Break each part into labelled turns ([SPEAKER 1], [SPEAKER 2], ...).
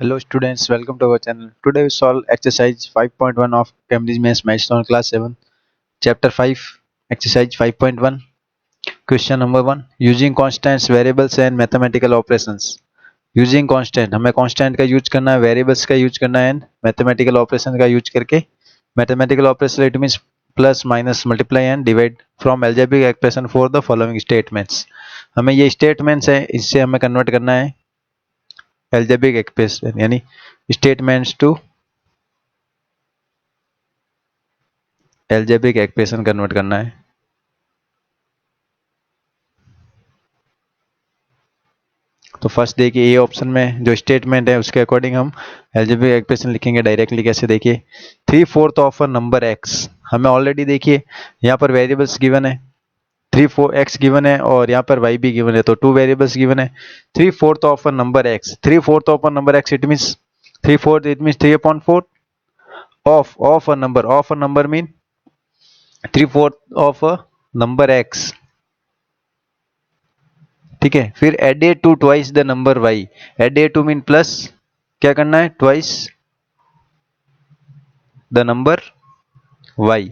[SPEAKER 1] Hello students, welcome to our channel. Today we solve exercise 5.1 of Cambridge Maths Milestone Class 7, Chapter 5, Exercise 5.1. Question number 1. Using constants, variables and mathematical operations. Using constant, हमें constant का use करना है, variables का use करना है and mathematical operation का use करके mathematical operation it means plus, minus, multiply and divide from algebraic expression for the following statements. हमें ये statements है, इससे हमें convert करना है algebraic expression यानी statements to algebraic expression convert करना है। तो फर्स्ट देखिए ए ऑप्शन में जो स्टेटमेंट है उसके अकॉर्डिंग हम algebraic एक्सप्रेशन लिखेंगे डायरेक्टली। कैसे देखिए 3/4 ऑफ अ नंबर x, हमें ऑलरेडी देखिए यहाँ पर वेरिएबल्स गिवन है 3/4 x गिवन है और यहाँ पर y भी गिवन है, तो 2 वेरिएबल्स गिवन है। 3/4 of a number x, 3/4 of a number x it means 3/4 it means 3/4 of a number mean 3/4 of a number x, ठीक है। फिर added to twice the number y, added to mean plus, क्या करना है twice the number y।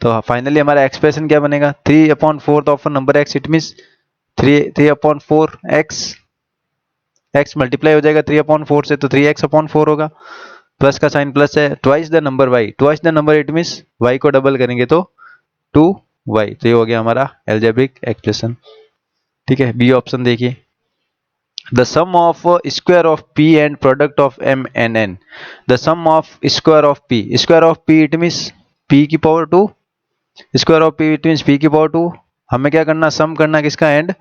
[SPEAKER 1] तो finally हमारा expression क्या बनेगा 3/4 of number x it means 3/4 x multiply हो जाएगा 3/4 से, तो 3x/4 होगा, प्लस का साइन प्लस है, twice the number y, twice the number it means y को डबल करेंगे तो 2y, तो ये हो गया हमारा एल्जेब्रिक एक्सप्रेशन, ठीक है। बी ऑप्शन देखिए the sum of square of p and product of m and n, the sum of square of p it means p की power 2, square of p it means p की power 2। हमें क्या करना sum करना किसका and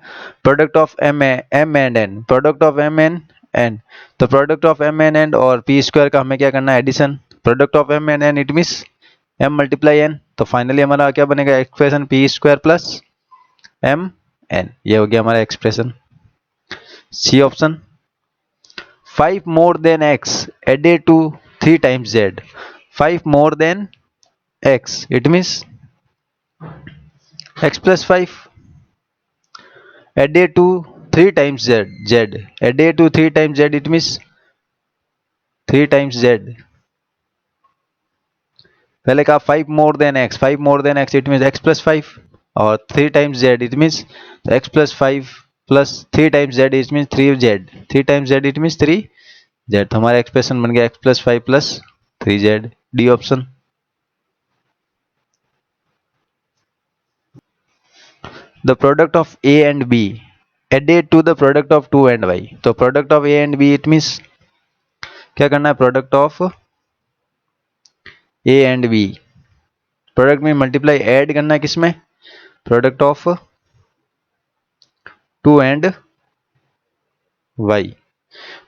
[SPEAKER 1] product of m and n, product of m and n, तो product of m and n और p square का हमें क्या करना है addition, product of m and n it means m multiply n, तो फाइनली हमारा क्या बनेगा expression p square plus m n, ये हो गया हमारा expression. C option 5 more than x added to 3 times z, 5 more than x it means x plus 5 added to 3 times z added to 3 times z it means 3 times z, पहले कहा 5 more than x, 5 more than x it means x plus 5 और 3 times z it means x plus 5 plus 3 times z it means 3z, 3 times z it means 3z, तो हमारा expression बन गया x plus 5 plus 3z, D option. The product of a and b added to the product of 2 and y, तो product of a and b it means क्या करना है product of a and b, product में multiply add करना है किसमें product of 2 and y,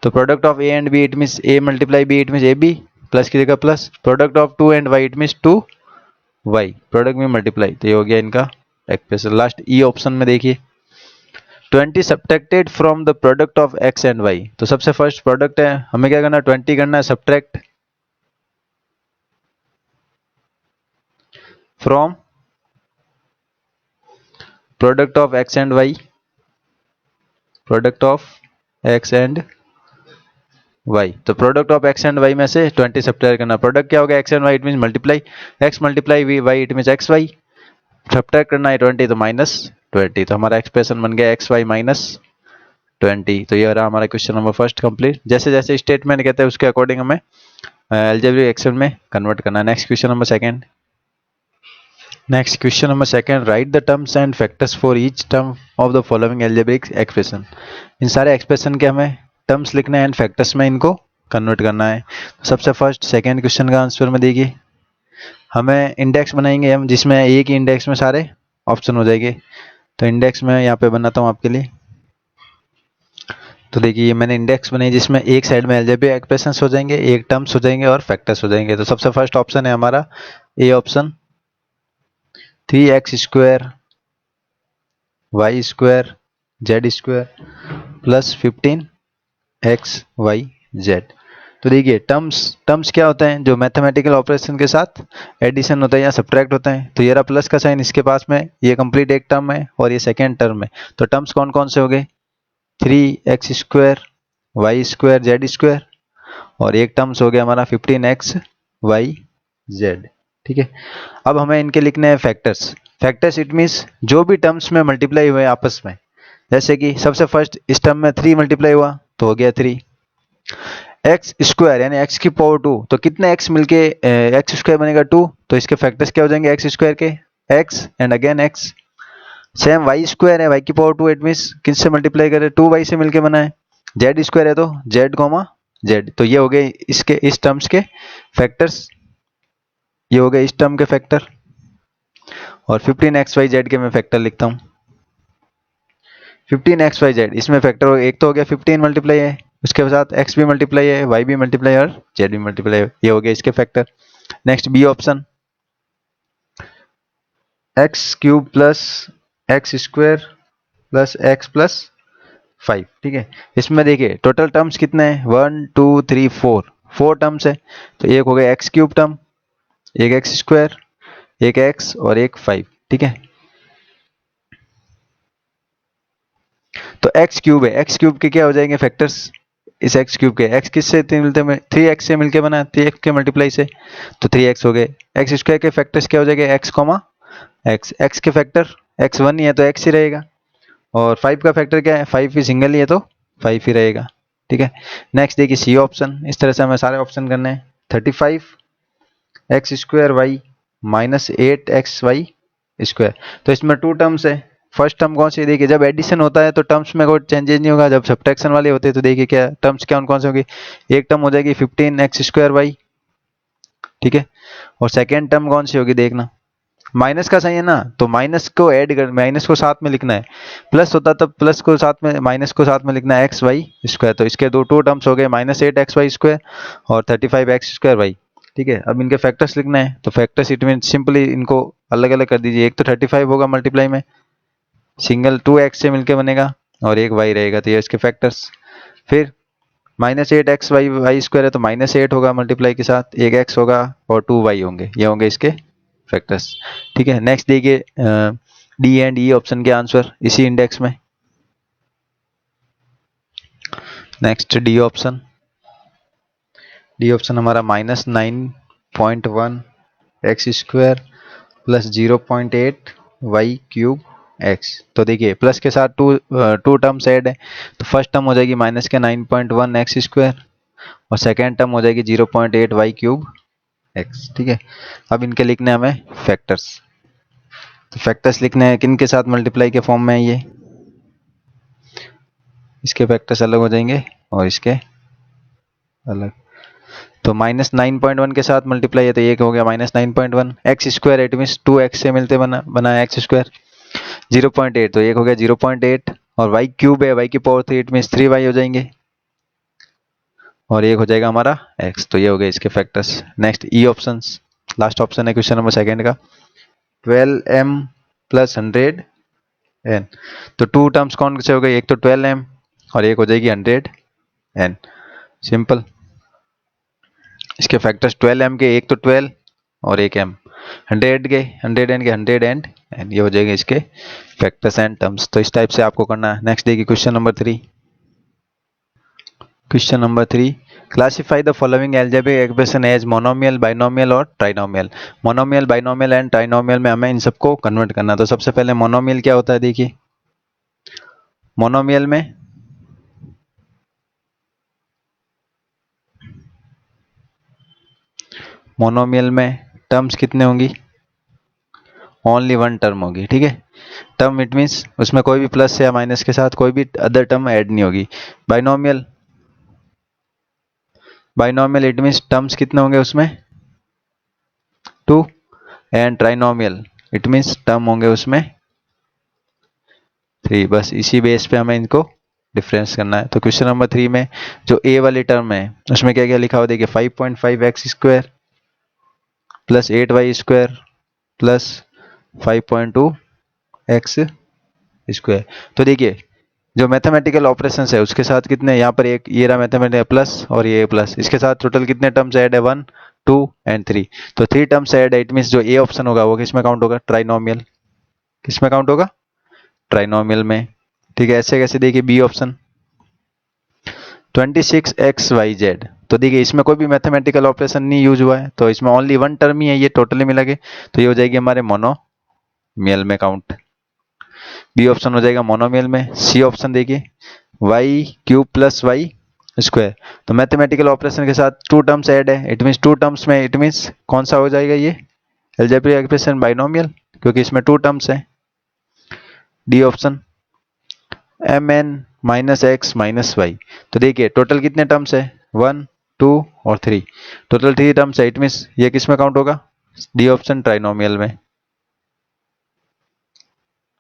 [SPEAKER 1] तो product of a and b it means a multiply b it means ab plus की जगह plus, product of 2 and y it means 2y, product में multiply, तो ये हो गया इनका एक्सप्रेशन। लास्ट ई ऑप्शन में देखिए 20 subtracted from the product of x and y, तो सबसे फर्स्ट प्रोडक्ट है हमें क्या करना है 20 करना है subtract from product of x and y, product of x and y, तो product of x and y में से 20 सब्ट्रैक्ट करना, प्रोडक्ट क्या हो गया x and y it means multiply, x multiply y it means xy, subtract करना है 20 तो -20, तो हमारा एक्सप्रेशन बन गया xy -20, तो ये रहा हमारा क्वेश्चन नंबर फर्स्ट कंप्लीट। जैसे जैसे स्टेटमेंट कहते हैं उसके अकॉर्डिंग हमें अलजेब्रिक एक्सप्रेशन में कन्वर्ट करना है। Next question number second, right the terms and factors for each term of the following algebraic expression, इन सारे एक्सप्रेशन के हमें टर्म्स लिखना है एंड फैक्टर्स में इनको कन्वर्ट करना है। सबसे फर्स्ट सेकेंड क्वेश्चन का आंसर में देखिए हमें इंडेक्स बनाएंगे हम जिसमें एक ही इंडेक्स में सारे ऑप्शन हो जाएंगे, तो इंडेक्स में यहाँ पे बनाता हूँ आपके लिए। तो देखिए मैंने इंडेक्स बनाई जिसमें एक साइड में अलजेब्रिक एक्सप्रेशंस हो जाएंगे, एक टर्म्स हो जाएंगे और फैक्टर्स हो जाएंगे। तो सबसे फर्स्ट ऑप्शन है हमारा A option 3x² y² z² plus 15xyz। तो देखिए टर्म्स क्या होते हैं जो मैथमेटिकल ऑपरेशन के साथ एडिशन होता है या सब्ट्रैक्ट होता है, तो ये रहा प्लस का साइन इसके पास में, ये कंप्लीट एक टर्म है और ये सेकेंड टर्म है। तो टर्म्स कौन कौन से हो गए 3x² Y square Z square, और एक टर्म्स हो गया हमारा 15x वाई जेड। ठीक है, अब हमें इनके लिखने हैं फैक्टर्स। फैक्टर्स इट मीन्स जो भी टर्म्स में मल्टीप्लाई हुए आपस में, जैसे कि सबसे फर्स्ट इस टर्म में 3 मल्टीप्लाई हुआ तो हो गया 3, एक्स स्क्वायर यानी एक्स की पावर 2, तो कितने एक्स मिलके एक्स स्क्वायर बनेगा 2, तो इसके फैक्टर्स क्या हो जाएंगे एक्स स्क्वायर के, X and again X. Same Y square है, वाई की पावर 2, इट मीन्स किससे मल्टीप्लाई करें, 2y से मिलके बना है। जेड स्क्वायर है तो जेड कॉमा जेड, तो ये हो गए इसके इस टर्म्स के फैक्टर्स, ये हो गए इस टर्म के फैक्टर। और 15xyz के मैं फैक्टर लिखता हूँ, 15xyz इसमें फैक्टर एक तो हो गया 15 मल्टीप्लाई है, उसके साथ x भी मल्टीप्लाई है, y भी मल्टीप्लाई है और z भी मल्टीप्लाई है, ये हो गया इसके फैक्टर। Next B option, X cube plus X square plus x plus 5। ठीक है, इसमें देखिए टोटल टर्म्स कितने हैं, 1 2 3 4 टर्म्स है, तो एक हो गया एक्स क्यूब टर्म, एक एक्स स्क्वायर, एक एक्स और एक 5। ठीक है, तो एक्स क्यूब है, एक्स क्यूब के क्या हो जाएंगे फैक्टर्स, इस एक्स क्यूब के एक्स किससे मिलते हैं, 3x से मिलके बना, 3x के मल्टीप्लाई से, तो 3x हो गए। एक्स स्क्वायर के फैक्टर्स क्या हो जाएंगे, एक्स कॉमा एक्स, एक्स के फैक्टर एक्स 1 ही है तो एक्स ही रहेगा, और 5 का फैक्टर क्या है, 5 ही सिंगल ही है तो 5 ही रहेगा। ठीक है, नेक्स्ट देखिए सी ऑप्शन, इस तरह से हमें सारे ऑप्शन करने हैं। 35 X square Y minus 8 X Y square, तो इसमें 2 टर्म्स है। फर्स्ट टर्म कौन सी, देखिए जब एडिशन होता है तो टर्म्स में कोई चेंजेस नहीं होगा, जब सब्ट्रैक्शन वाले होते हैं तो देखिए क्या टर्म्स क्या कौन से होंगे, एक टर्म हो जाएगी 15 एक्स स्क्वायर वाई, ठीक है, और सेकेंड टर्म कौन सी होगी देखना, माइनस का सही है ना, तो माइनस को ऐड कर, माइनस को साथ में लिखना है, प्लस होता तब प्लस को साथ में, माइनस को साथ में लिखना है एक्स वाई स्क्वायर, तो इसके टू टर्म्स हो गए माइनस 8 एक्स वाई स्क्वायर और 35 एक्स स्क्वायर वाई। ठीक है, अब इनके फैक्टर्स लिखना है, तो फैक्टर्स इट मीन सिंपली इनको अलग अलग कर दीजिए, एक तो 35 होगा मल्टीप्लाई में, सिंगल 2x से मिलके बनेगा, और एक y रहेगा, तो ये इसके फैक्टर्स। फिर minus 8 X Y Y square है तो माइनस 8 होगा मल्टीप्लाई के साथ, एक x होगा और 2y होंगे, ये होंगे इसके फैक्टर्स। ठीक है, नेक्स्ट देखिए डी एंड ई ऑप्शन के आंसर इसी इंडेक्स में। Next D option, D option हमारा -9.1 X square plus 0.8 Y cube X, तो देखिए प्लस के साथ टू टर्म्स ऐड है, तो फर्स्ट टर्म हो जाएगी माइनस के 9.1 एक्स स्क्वायर और सेकेंड टर्म हो जाएगी 0.8 वाई क्यूब एक्स। ठीक है, अब इनके लिखने हमें फैक्टर्स, तो फैक्टर्स लिखने हैं किन के साथ मल्टीप्लाई के फॉर्म में है, ये इसके फैक्टर्स अलग हो जाएंगे और इसके अलग, तो -9.1 के साथ मल्टीप्लाई है तो ये हो गया -9.1 X square, it mean 2x से मिलते बना है एक्स स्क्वायर, 0.8 तो एक हो गया 0.8, और वाई क्यूब है, वाई की पावर 3 इट मीन 3y हो जाएंगे, और एक हो जाएगा हमारा x, तो ये हो गए इसके factors. Next E option, last option है क्वेश्चन नंबर सेकंड का, 12m प्लस 100n, तो टू टर्म्स कौन से हो गए, एक तो 12m और एक हो जाएगी 100n, सिंपल। इसके फैक्टर्स 12m के, एक तो 12 और एक m, 100 के 100n के 100 एंड ये हो जाएंगे इसके फैक्टर्स एंड टर्म्स। तो इस टाइप से आपको करना है। नेक्स्ट देखिए question number 3, question number 3, classify the following algebraic expression as monomial binomial और trinomial. Monomial binomial and trinomial में हमें इन सबको कन्वर्ट करना है। तो सबसे पहले मोनोमियल क्या होता है, देखिए मोनोमियल में टर्म्स कितने होंगी, ओनली वन टर्म होगी। ठीक है, टर्म इट मीन्स उसमें कोई भी प्लस या माइनस के साथ कोई भी अदर टर्म ऐड नहीं होगी। Binomial, binomial it means terms कितने होंगे उसमें 2, and trinomial it means term होंगे उसमें 3। बस इसी बेस पे हमें इनको डिफरेंस करना है। तो क्वेश्चन नंबर 3 में जो ए वाली टर्म है उसमें क्या क्या लिखा हुआ, देखिए 5.5 x square plus 8y square plus 5.2 x square. तो देखिए जो मैथमेटिकल ऑपरेशंस है उसके साथ कितने, यहाँ पर एक ये रहा मैथमेटिकल प्लस और ये प्लस, इसके साथ टोटल कितने टर्म्स ऐड है, 1 2 एंड 3, तो 3 टर्म्स ऐड है। इट मीन्स जो ए ऑप्शन होगा वो किसमें काउंट होगा, ट्राइनोमियल, किसमें काउंट होगा, ट्राइनोमियल में। ठीक है, ऐसे कैसे, देखिए बी ऑप्शन 26xyz। तो देखिए इसमें कोई भी मैथमेटिकल ऑपरेशन नहीं यूज हुआ है, तो इसमें ओनली वन टर्म ही है ये टोटली मिला के, तो ये हो जाएगी हमारे मोनोमियल में काउंट। बी ऑप्शन हो जाएगा मोनोमियल में। सी ऑप्शन देखिए Y cube plus Y square, तो मैथमेटिकल ऑपरेशन के साथ टू टर्म्स ऐड है, इट मीन्स टू टर्म्स में, इट मीन्स कौन सा हो जाएगा ये अलजेब्रिक एक्सप्रेशन बाइनोमियल, क्योंकि इसमें टू टर्म्स है। D option M N minus X minus Y, तो देखिए टोटल कितने टर्म्स है 1 2 और 3, टोटल 3 टर्म्स है, इट मीन्स ये किस में काउंट होगा डी ऑप्शन ट्राइनोमियल में।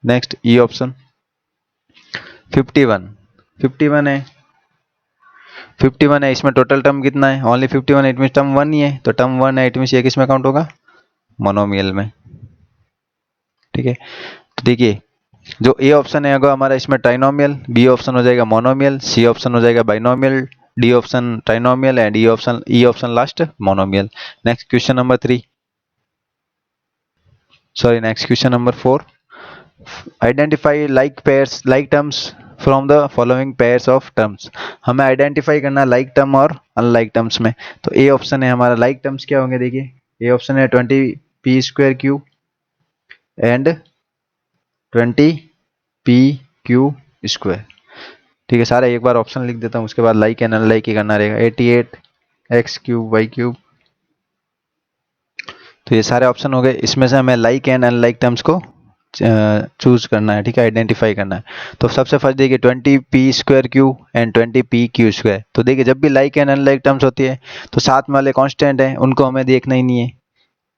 [SPEAKER 1] नेक्स्ट ई ऑप्शन 51 है, 51 है, इसमें टोटल टर्म कितना है ओनली 51 है, इट मीन्स टर्म 1 ही है, तो टर्म 1 है, इट मीन्स ये किस में काउंट होगा मोनोमियल में। ठीक है, तो देखिए जो ए ऑप्शन है होगा हमारा इसमें ट्राइनोमियल, बी ऑप्शन हो जाएगा मोनोमियल, सी ऑप्शन हो जाएगा binomial, D option trinomial and E option last monomial. Next question number 3, sorry next question number 4, identify like pairs like terms from the following pairs of terms. हमें identify करना like term और unlike terms में, तो A option है हमारा like terms क्या होंगे, देखिए ए ऑप्शन है 20p² एंड 20p³ ठीक है, सारे एक बार ऑप्शन लिख देता हूँ, उसके बाद लाइक एंड अनलाइक ही करना रहेगा। 88x³ y³, तो ये सारे ऑप्शन हो गए, इसमें से हमें लाइक एंड अनलाइक टर्म्स को चूज करना है, ठीक है, आइडेंटिफाई करना है। तो सबसे फर्स्ट देखिए 20p² एंड 20p³, तो देखिए जब भी लाइक एंड अनलाइक टर्म्स होती है तो साथ में वाले कांस्टेंट है उनको हमें देखना ही नहीं है,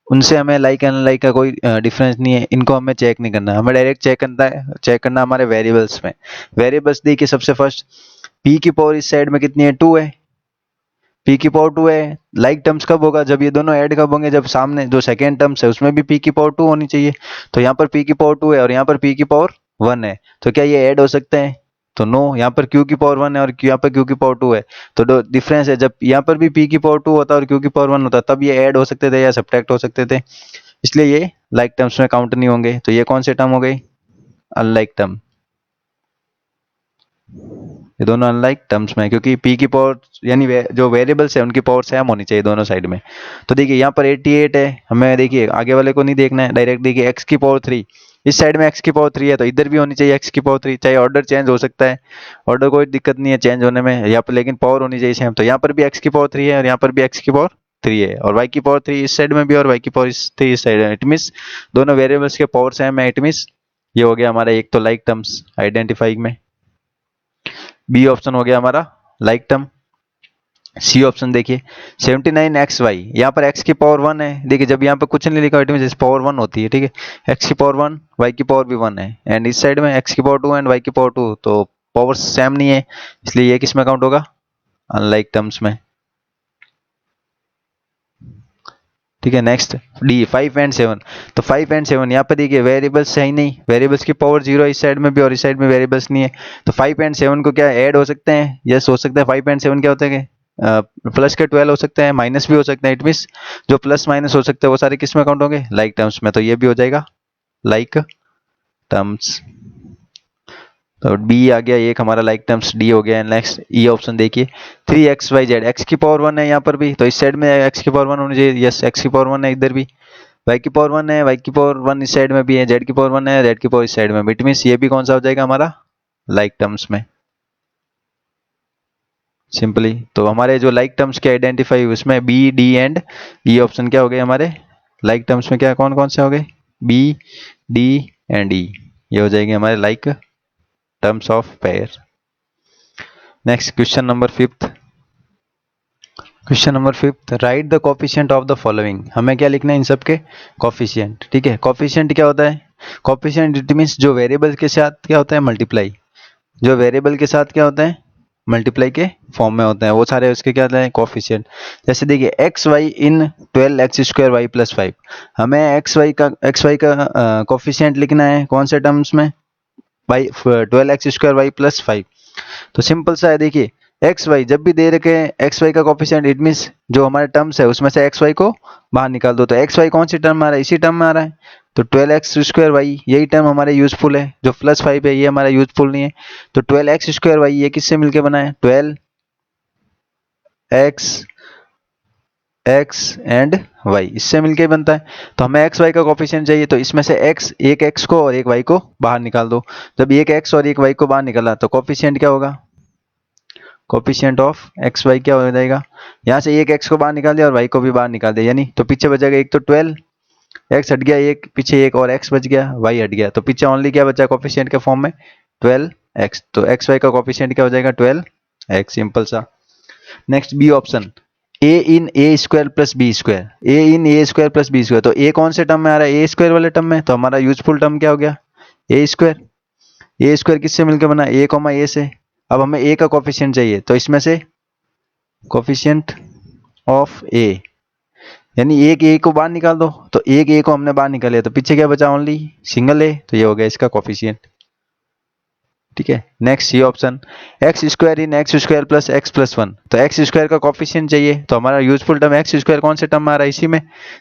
[SPEAKER 1] उनसे हमें लाइक एंड अनलाइक का कोई डिफरेंस नहीं है, इनको हमें चेक नहीं करना, हमें डायरेक्ट चेक करना हमारे वेरिएबल्स में। वेरिएबल्स देखिए सबसे फर्स्ट p की पावर इस साइड में कितनी है 2 है, p की पावर 2 है। लाइक टर्म्स कब होगा जब ये दोनों ऐड कब होंगे, जब सामने जो सेकेंड टर्म्स है उसमें भी p की पावर 2 होनी चाहिए, तो यहाँ पर p की पावर 2 है और यहाँ पर p की पावर 1 है, तो क्या ये ऐड हो सकते हैं, तो नो, यहाँ पर q की पावर 1 है और यहाँ पर q की पावर 2 है, तो डिफरेंस है, जब यहाँ पर भी p की पावर 2 होता और q की पावर 1 होता तब ये ऐड हो सकते थे या सब्ट्रैक्ट हो सकते थे, इसलिए ये लाइक टर्म्स में काउंट नहीं होंगे। तो ये कौन से टर्म हो गई अनलाइक टर्म, ये दोनों अनलाइक टर्म्स में, क्योंकि p की पावर यानी जो वेरिएबल्स है उनकी पावर सेम होनी चाहिए दोनों साइड में। तो देखिए यहाँ पर 88 है, हमें देखिए आगे वाले को नहीं देखना है, डायरेक्ट देखिए x की पावर 3, इस साइड में x की पावर 3 है तो इधर भी होनी चाहिए x की पावर 3, चाहे ऑर्डर चेंज हो सकता है, ऑर्डर कोई दिक्कत नहीं है चेंज होने में यहाँ पर, लेकिन पावर होनी चाहिए सेम, तो यहाँ पर भी x की पावर 3 है और यहाँ पर भी x की पावर 3 है और y की पावर 3 इस साइड में भी और y की पावर 3 इस साइड है, इट मीन्स दोनों वेरिएबल्स के पावर सेम है, इट मीन्स ये हो गया हमारा एक तो लाइक टर्म्स आइडेंटिफाई में। बी ऑप्शन हो गया हमारा लाइक टर्म। सी ऑप्शन देखिए 79xy, यहाँ पर x की पावर 1 है, देखिए जब यहाँ पर कुछ नहीं लिखा इट मींस पावर 1 होती है, ठीक है, x की पावर 1 y की पावर भी 1 है एंड इस साइड में x की पावर 2 एंड y की पावर 2, तो पावर सेम नहीं है, इसलिए ये किस में काउंट होगा अनलाइक टर्म्स में। ठीक है, नेक्स्ट डी 5 एंड 7, तो 5 एंड 7 यहाँ पर देखिए वेरिएबल्स है ही नहीं, वेरिएबल्स की पावर 0 इस साइड में भी और इस साइड में वेरिएबल्स नहीं है, तो 5 एंड 7 को क्या ऐड हो सकते हैं, यस हो सकता है। 5 एंड 7 क्या होते हैं, प्लस के 12 हो सकते हैं, माइनस भी हो सकते हैं, इट मीन्स जो प्लस माइनस हो सकते हैं वो सारे किस में काउंट होंगे लाइक टर्म्स में, तो ये भी हो जाएगा लाइक टर्म्स। तो डी आ गया एक हमारा लाइक टर्म्स, डी हो गया। नेक्स्ट ई ऑप्शन देखिए 3xyz, x की पावर 1 है यहाँ पर भी, तो इस साइड में x की पावर 1 होनी चाहिए, यस x की पावर 1 है इधर भी, y की पावर 1 है, y की पावर 1 इस साइड में भी है, z की पावर 1 है, z की पावर इस साइड में, इट मीन्स ये भी कौन सा हो जाएगा हमारा लाइक टर्म्स में सिंपली। तो हमारे जो लाइक टर्म्स के आइडेंटिफाई उसमें B D and E option क्या हो गए हमारे लाइक टर्म्स में, क्या कौन कौन से हो गए बी डी एंड ई, ये हो जाएंगे हमारे like terms of pair. Next question number 5, question number 5, right the coefficient of the following, हमें क्या लिखना है इन सब के कोफिशिएंट। ठीक है, कोफिशिएंट क्या होता है, कोफिशिएंट इट मींस जो वेरिएबल के साथ क्या होता है मल्टीप्लाई, जो वेरिएबल के साथ क्या होता है मल्टीप्लाई के फॉर्म में होते हैं वो सारे उसके क्या होते हैं कोफिशिएंट। जैसे देखिए एक्स वाई इन 12x² y + 5, हमें एक्स वाई का कोफिशिएंट लिखना है कौन से टर्म्स में 12x² y + 5, तो सिंपल सा है, देखिए एक्स वाई जब भी दे रखे एक्स वाई का कोफिशिएंट इट मींस जो हमारे टर्म्स है उसमें से एक्स वाई को बाहर निकाल दो, तो एक्स वाई कौन सी टर्म आ रहा है इसी टर्म में आ रहा है, तो 12x² y यही टर्म हमारे यूजफुल है, जो +5 है ये हमारा यूजफुल नहीं है, तो 12x² y ये किससे मिलके बना है 12 एक्स एक्स एंड वाई, इससे मिलके बनता है। तो हमें एक्स वाई का कोफिशिएंट चाहिए, तो इसमें से एक एक्स को और एक वाई को बाहर निकाल दो। जब एक एक्स और एक वाई को बाहर निकाला तो कोफिशिएंट क्या होगा, कोफिशिएंट ऑफ एक्स वाई क्या हो जाएगा, यहाँ से एक एक्स को बाहर निकाल दिया और वाई को भी बाहर निकाल दिया, यानी तो पीछे बचेगा एक तो 12, एक्स हट गया, एक पीछे एक और एक्स बच गया, वाई हट गया, तो पीछे ओनली क्या बचा कोफिशिएंट के फॉर्म में 12x। तो एक्स वाई का कोफिशिएंट क्या हो जाएगा 12x, सिंपल सा। नेक्स्ट बी ऑप्शन, ए इन ए स्क्वायर प्लस बी स्क्वायर, ए इन ए स्क्वायर प्लस बी स्क्वायर, तो ए कौन से टर्म में आ रहा है, ए स्क्वायर वाले टर्म में, तो हमारा यूजफुल टर्म क्या हो गया ए स्क्वायर। ए स्क्वायर किससे मिलकर बना, ए कॉमा ए से। अब हमें ए का कोफिशिएंट चाहिए, तो इसमें से कोफिशिएंट ऑफ ए, यानी एक ए को बाहर निकाल दो, तो एक ए को हमने बाहर निकाल लिया, तो पीछे क्या बचा ओनली सिंगल ए, तो ये हो गया इसका कोफिशिएंट। ठीक है, next C option, x square in x square plus x plus one, तो एक्स स्क्वायर का कोफिशिएंट चाहिए, तो हमारा यूजफुल टर्म एक्स स्क्वायर कौन से टर्म में आ रहा है इसी में,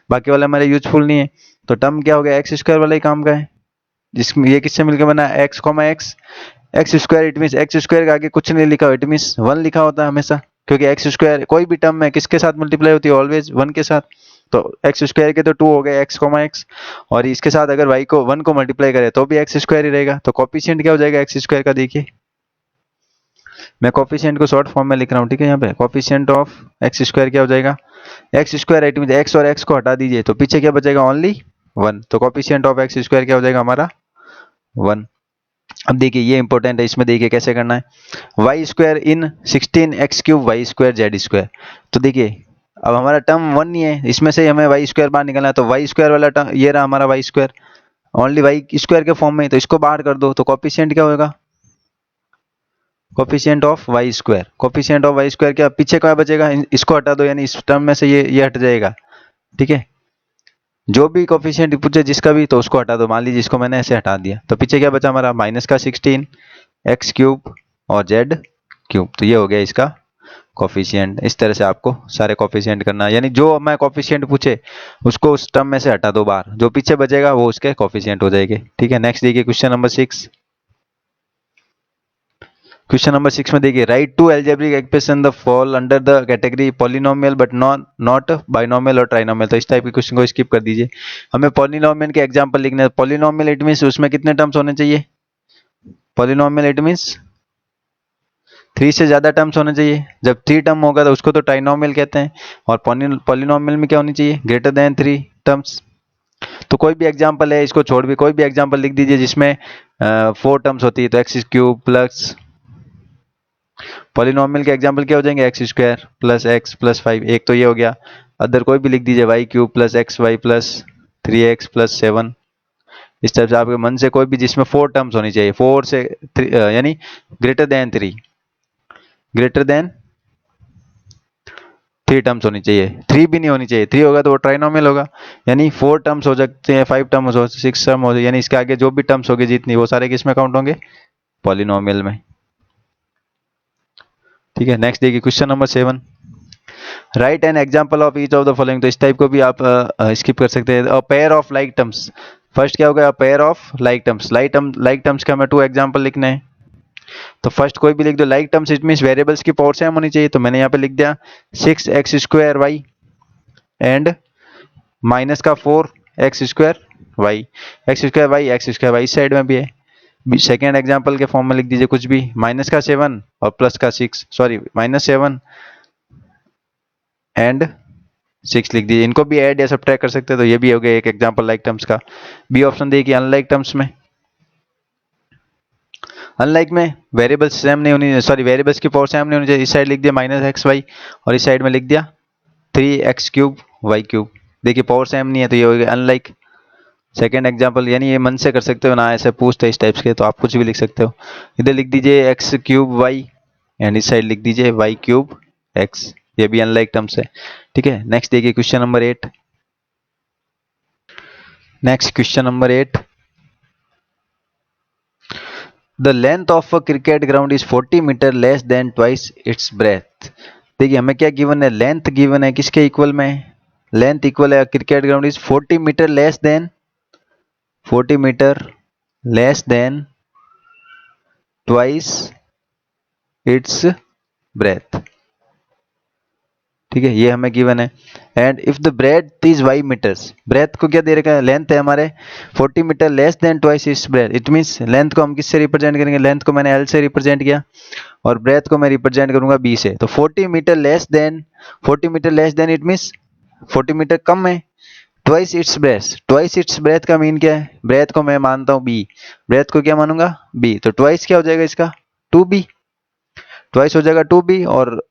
[SPEAKER 1] बाकी वाला हमारे यूजफुल नहीं है, तो टर्म क्या हो गया एक्स स्क्वायर वाला ही काम का है, जिसमें ये किससे मिलकर बना x comma x, x square it mean x square के आगे कुछ नहीं लिखा, इट मीन वन लिखा होता है हमेशा, क्योंकि एक्स स्क्वायर कोई भी टर्म में किसके साथ मल्टीप्लाई होती है ऑलवेज वन के साथ, तो एक्स स्क्वायर के तो 2 हो गए एक्स कॉमा एक्स, और इसके साथ अगर वाई को 1 को मल्टीप्लाई करे तो भी एक्स स्क्वायर ही रहेगा, तो कोफिशिएंट क्या हो जाएगा एक्स स्क्वायर का, देखिए मैं कोफिशिएंट को शॉर्ट फॉर्म में लिख रहा हूँ, ठीक है, यहाँ पे कोफिशिएंट ऑफ एक्स स्क्वायर क्या हो जाएगा, x square it mean x और एक्स को हटा दीजिए, तो पीछे क्या बचेगा ओनली 1, तो कोफिशिएंट ऑफ एक्स स्क्वायर क्या हो जाएगा हमारा 1। अब देखिए ये इंपॉर्टेंट है, इसमें देखिए कैसे करना है, Y square in 16x cube Y square Z square, तो देखिए अब हमारा टर्म 1 नहीं है, इसमें से हमें वाई स्क्वायर बाहर निकलना है, तो वाई स्क्वायर वाला टर्म ये रहा हमारा Y square, only Y square के फॉर्म में, तो इसको बाहर कर दो, तो कोफिशिएंट क्या होगा, coefficient of Y square, coefficient of Y square क्या पीछे क्या बचेगा, इसको हटा दो, यानी इस टर्म में से ये हट जाएगा, ठीक है, जो भी कोफिशिएंट पूछे जिसका भी, तो उसको हटा दो, मान लीजिए इसको मैंने ऐसे हटा दिया, तो पीछे क्या बचा हमारा माइनस का 16 एक्स क्यूब और जेड क्यूब, तो ये हो गया इसका कोफिशिएंट। इस तरह से आपको सारे कोफिशिएंट करना है, यानी जो मैं कोफिशिएंट पूछे उसको उस टर्म में से हटा दो बाहर, जो पीछे बचेगा वो उसके कोफिशिएंट हो जाएंगे। ठीक है, नेक्स्ट देखिए क्वेश्चन नंबर 6। क्वेश्चन नंबर 6 में देखिए, write two algebraic expression the fall under the category polynomial but not binomial और ट्राइनोमियल, तो इस टाइप के क्वेश्चन को स्किप कर दीजिए। हमें पॉलिनोमियल के एग्जांपल लिखने हैं। पॉलिनोमियल इट मींस उसमें कितने टर्म्स होने चाहिए, पॉलिनोमियल इट मींस 3 से ज्यादा टर्म्स होने चाहिए, जब 3 टर्म होगा तो उसको तो ट्राइनोमियल कहते हैं, और पॉलिनोमियल में क्या होनी चाहिए ग्रेटर देन 3 टर्म्स। तो कोई भी एग्जांपल है, इसको छोड़ भी कोई भी एग्जांपल लिख दीजिए जिसमें 4 टर्म्स होती है, तो एक्स क्यूब प्लस, पॉलिनोमियल के एग्जांपल क्या हो जाएंगे X square plus x plus 5, एक तो ये हो गया, अदर कोई भी लिख दीजिए Y cube plus X Y plus 3x plus 7, इस तरह से आपके मन से कोई भी जिसमें 4 टर्म्स होनी चाहिए, 4 से यानी greater than 3, greater than 3 terms होनी चाहिए, 3 भी नहीं होनी चाहिए, 3 होगा तो वो ट्राइनोमियल होगा, यानी 4 टर्म्स हो सकते हैं, 5 टर्म्स हो, 6 टर्म हो, यानी इसके आगे जो भी टर्म्स होगी जितनी, वो सारे किसमें काउंट होंगे पॉलिनोमियल में। ठीक है, नेक्स्ट देखिए question number 7, right an example of each of the following, तो इस टाइप को भी आप स्किप कर सकते हैं। A pair of like terms, first क्या होगा pair of like terms, like terms का हमें 2 एग्जांपल लिखने हैं, तो फर्स्ट कोई भी लिख दो, like terms it means variables की पावर सेम होनी चाहिए, तो मैंने यहाँ पे लिख दिया 6x square Y and minus का 4x square Y, X square Y इस साइड में भी है। सेकेंड एग्जाम्पल के फॉर्म में लिख दीजिए कुछ भी, माइनस का 7 और प्लस का 6, सॉरी माइनस 7 एंड 6 लिख दीजिए, इनको भी ऐड या सब्ट्रैक्ट कर सकते हैं, तो ये भी हो गया एक एग्जांपल लाइक टर्म्स का। बी ऑप्शन देखिए अनलाइक टर्म्स में, अनलाइक में वेरिएबल्स सेम नहीं होनी, सॉरी वेरिएबल्स की पावर सेम नहीं होनी चाहिए, इस साइड लिख दिया माइनस एक्स वाई और इस साइड में लिख दिया 3x क्यूब वाई क्यूब, देखिए पावर सेम नहीं है, तो ये हो गया अनलाइक। सेकेंड एग्जाम्पल, यानी ये मन से कर सकते हो ना, ऐसे पूछते इस टाइप्स के, तो आप कुछ भी लिख सकते हो, इधर लिख दीजिए एक्स क्यूब वाई एंड इस साइड लिख दीजिए वाई क्यूब एक्स, ये भी अनलाइक टर्म्स है। ठीक है, नेक्स्ट देखिए question number 8। Next question number 8, the length of a cricket ground is 40 metre less than twice its breadth. देखिए हमें क्या गिवन है, लेंथ गिवन है, किसके इक्वल में, लेंथ इक्वल है cricket ground is 40 metre less than, 40 metre less than twice its breadth. ठीक है, ये हमें गिवन है। And if the breadth is Y metres, breadth को क्या दे रखा है, लेंथ है हमारे 40 metre less than twice its breadth. It means length को हम किससे रिप्रेजेंट करेंगे, लेंथ को मैंने एल से रिप्रेजेंट किया और ब्रेथ को मैं रिप्रेजेंट करूंगा बी से। तो 40 metre less than, 40 metre less than it means 40 meter कम है। Twice its breadth, twice its breadth का मीन क्या है, ब्रेथ को मैं मानता हूँ बी, ब्रेथ को क्या मानूंगा बी, तो ट्वाइस क्या हो जाएगा इसका 2b, ट्वाइस हो जाएगा 2b। और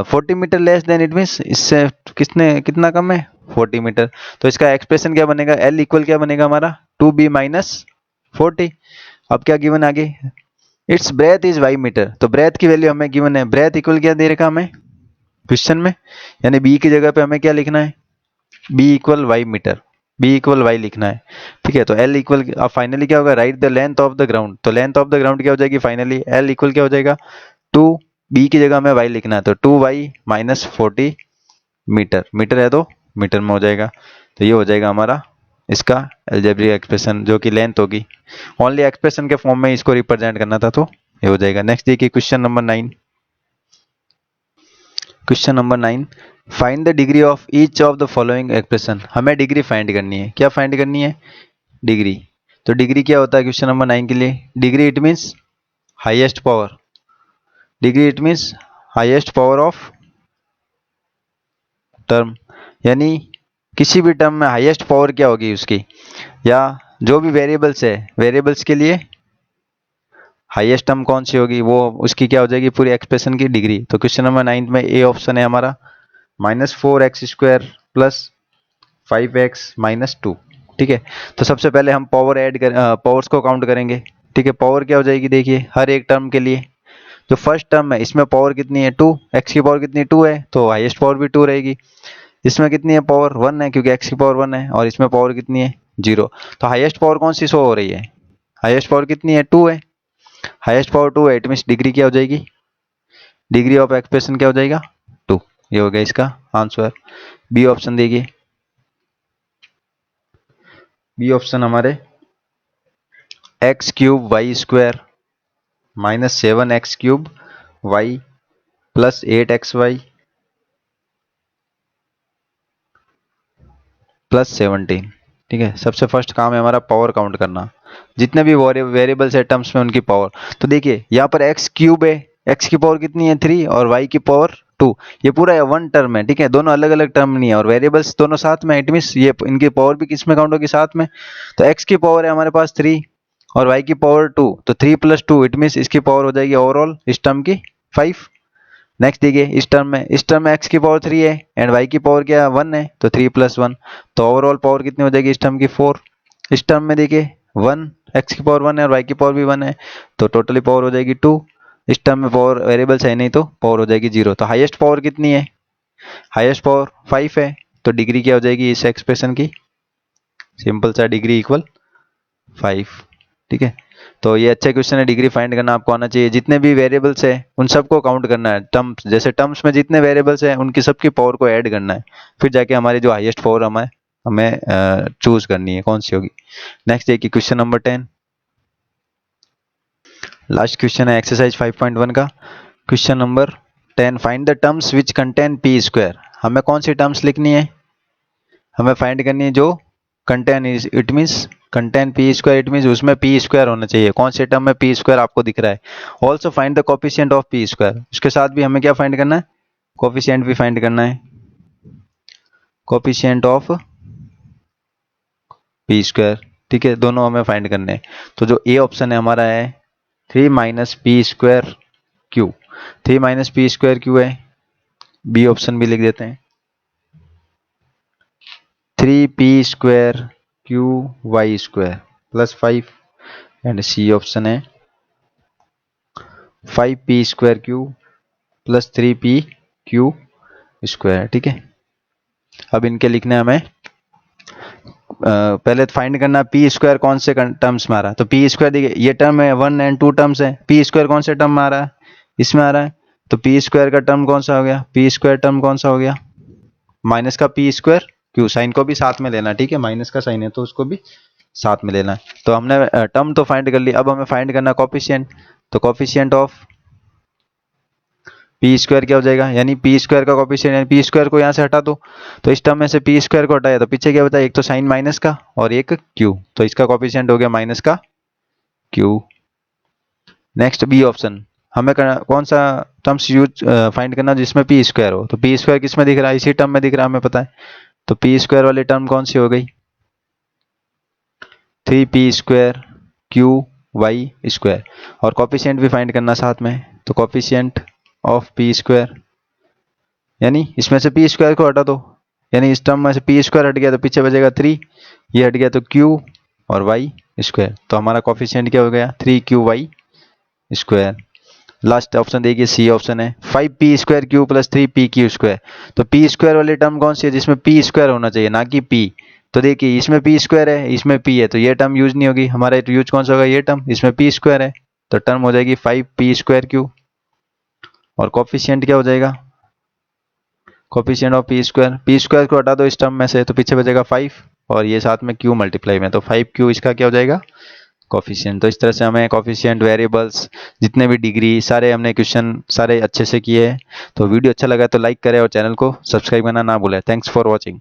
[SPEAKER 1] 40 metre less than it means इससे किसने कितना कम है 40 मीटर। तो इसका एक्सप्रेशन क्या बनेगा, L इक्वल क्या बनेगा हमारा 2b माइनस 40। अब क्या गिवन आगे, its breadth is Y metre, तो ब्रेथ की वैल्यू हमें गिवन है, ब्रेथ इक्वल क्या दे रखा हमें क्वेश्चन में, यानी b की जगह पे हमें क्या लिखना है, b equal Y metre, b equal Y लिखना है। ठीक है, तो L इक्वल, अब फाइनली क्या होगा, right the length of the ground, तो लेंथ ऑफ द ग्राउंड क्या हो जाएगी फाइनली, L इक्वल क्या हो जाएगा 2, b की जगह हमें y लिखना है तो 2y माइनस 40 मीटर, मीटर है तो मीटर में हो जाएगा। तो ये हो जाएगा हमारा इसका अलजेब्रिक एक्सप्रेशन, जो कि लेंथ होगी, ओनली एक्सप्रेशन के फॉर्म में इसको रिप्रेजेंट करना था, तो ये हो जाएगा। नेक्स्ट देखिए question number 9, question number 9, find the degree of each of the following expression. हमें डिग्री फाइंड करनी है, क्या फाइंड करनी है डिग्री। तो डिग्री क्या होता है क्वेश्चन नंबर 9 के लिए, degree it means highest power, degree it means highest power of term, यानी किसी भी टर्म में हाईएस्ट पावर क्या होगी उसकी, या जो भी वेरिएबल्स है वेरिएबल्स के लिए हाईएस्ट टर्म कौन सी होगी, वो उसकी क्या हो जाएगी पूरी एक्सप्रेशन की डिग्री। तो क्वेश्चन नंबर 9 में ए ऑप्शन है हमारा -4x² प्लस 5x माइनस 2। ठीक है, तो सबसे पहले हम पावर ऐड कर पावर्स को काउंट करेंगे। ठीक है, पावर क्या हो जाएगी देखिए हर एक टर्म के लिए, जो फर्स्ट टर्म है इसमें पावर कितनी है 2, x की पावर कितनी 2 है तो हाईएस्ट पावर भी 2 रहेगी। इसमें कितनी है पावर 1 है क्योंकि x की पावर 1 है, और इसमें पावर कितनी है 0, तो हाईएस्ट पावर कौन सी शो हो रही है, हाईएस्ट पावर कितनी है 2 है, हाईएस्ट पावर 2 है, इट मीन्स डिग्री क्या हो जाएगी, डिग्री ऑफ एक्सप्रेशन क्या हो जाएगा 2। ये हो गया इसका आंसर। बी ऑप्शन देखिए, बी ऑप्शन हमारे x³ y² minus 7x³ y plus 8xy plus 17। ठीक है, सबसे फर्स्ट काम है हमारा पावर काउंट करना, जितने भी वेरिएबल्स है टर्म्स में उनकी पावर। तो देखिए यहाँ पर x³ है, x की पावर कितनी है 3 और y की पावर 2, ये पूरा वन टर्म है। ठीक है, दोनों अलग अलग टर्म नहीं है और वेरिएबल्स दोनों साथ में, इट मीन्स ये इनकी पावर भी किस में काउंट होगी साथ में। तो x की पावर है हमारे पास 3 और y की पावर 2, तो 3 + 2 इट मीन्स इसकी पावर हो जाएगी ओवरऑल इस टर्म की 5। नेक्स्ट देखिए इस टर्म में x की पावर 3 है एंड y की पावर क्या 1 है, तो 3 + 1, तो ओवरऑल पावर कितनी हो जाएगी इस टर्म की 4। इस टर्म में देखिए 1, x की पावर 1 है और y की पावर भी 1 है, तो टोटली पावर हो जाएगी 2। इस टर्म में पावर वेरिएबल्स है नहीं तो पावर हो जाएगी 0। तो हाईएस्ट पावर कितनी है, हाईएस्ट पावर 5 है, तो डिग्री क्या हो जाएगी इस एक्सप्रेशन की, सिंपल सा डिग्री इक्वल 5। ठीक है, तो ये अच्छा क्वेश्चन है, डिग्री फाइंड करना आपको आना चाहिए। जितने भी वेरिएबल्स है उन सबको काउंट करना है, टर्म्स जैसे टर्म्स में जितने वेरिएबल्स है उनकी सबकी पावर को ऐड करना है, फिर जाके हमारी जो हाईएस्ट पावर हमें हमें चूज करनी है कौन सी होगी। नेक्स्ट देखिए क्वेश्चन नंबर 10, लास्ट क्वेश्चन है एक्सरसाइज 5.1 का। Question number 10, find the terms which contain p²। हमें कौन सी टर्म्स लिखनी है, हमें फाइंड करनी है जो contain it means contain p², it means उसमें p² होना चाहिए। कौन से टर्म में p² आपको दिख रहा है। Also find the coefficient of p², उसके साथ भी हमें क्या फाइंड करना है, कोफिशिएंट भी फाइंड करना है, कोफिशिएंट ऑफ p²। ठीक है, दोनों हमें फाइंड करने हैं। तो जो ए ऑप्शन है हमारा है 3 - p²q, 3 - p²q है। बी ऑप्शन भी लिख देते हैं 3p²qy² plus 5, and C option है 5p²q प्लस 3pq²। ठीक है, अब इनके लिखने हमें पहले फाइंड करना p² कौन से टर्म्स में आ रहा है। तो p² देखिए ये टर्म है 1 एंड 2 टर्म्स है, p² कौन से टर्म में आ रहा है, इसमें आ रहा है, तो p² का टर्म कौन सा हो गया, p² टर्म कौन सा हो गया माइनस का p², क्यों साइन को भी साथ में लेना। ठीक है, माइनस का साइन है तो उसको भी साथ में लेना है। तो हमने टर्म तो फाइंड कर ली, अब हमें फाइंड करना कोफिशिएंट। तो कोफिशिएंट ऑफ पी स्क्वायर क्या हो जाएगा, यानी पी स्क्वायर का कॉफिशिएंट, यानी पी स्क्वायर को यहाँ से हटा दो, तो इस टर्म में से पी स्क्वायर को हटाया तो पीछे क्या बचा, एक तो साइन माइनस का और एक क्यू, तो इसका कॉफिशिएंट हो गया माइनस का क्यू। नेक्स्ट बी ऑप्शन, हमें कौन सा टर्म्स यूज फाइंड करना जिसमें पी स्क्वायर हो, तो पी स्क्वायर किस में दिख रहा है, इसी टर्म में दिख रहा है हमें पता है, तो पी स्क्वायर वाली टर्म कौन सी हो गई, 3p² क्यू वाई स्क्वायर, और कॉफिशिएंट भी फाइंड करना साथ में, तो कॉफिशिएंट ऑफ पी स्क्वायर, यानी इसमें से पी स्क्वायर को हटा दो, यानी इस टर्म में से पी स्क्वायर हट गया तो पीछे बचेगा 3, ये हट गया तो क्यू और वाई स्क्वायर, तो हमारा कॉफिशिएंट क्या हो गया 3qy स्क्वायर। लास्ट ऑप्शन देखिए सी ऑप्शन है, 5p² प्लस 3pq², तो पी स्क्वायर वाली टर्म कौन सी है जिसमें पी स्क्वायर होना चाहिए ना कि पी, तो देखिए इसमें पी स्क्वायर है इसमें पी है, तो ये टर्म यूज नहीं होगी, हमारा यूज कौन सा होगा, ये टर्म, इसमें पी स्क्वायर है, तो टर्म हो जाएगी 5p²q, और कॉफिशिएंट क्या हो जाएगा, कॉफिशिएंट ऑफ पी स्क्वायर को हटा दो इस टर्म में से तो पीछे बचेगा 5, और ये साथ में q मल्टीप्लाई में, तो 5q इसका क्या हो जाएगा कॉफिशिएंट। तो इस तरह से हमें कॉफिशिएंट, वेरिएबल्स, जितने भी डिग्री, सारे हमने क्वेश्चन सारे अच्छे से किए हैं। तो वीडियो अच्छा लगा तो लाइक करें और चैनल को सब्सक्राइब करना ना भूलें। Thanks for watching.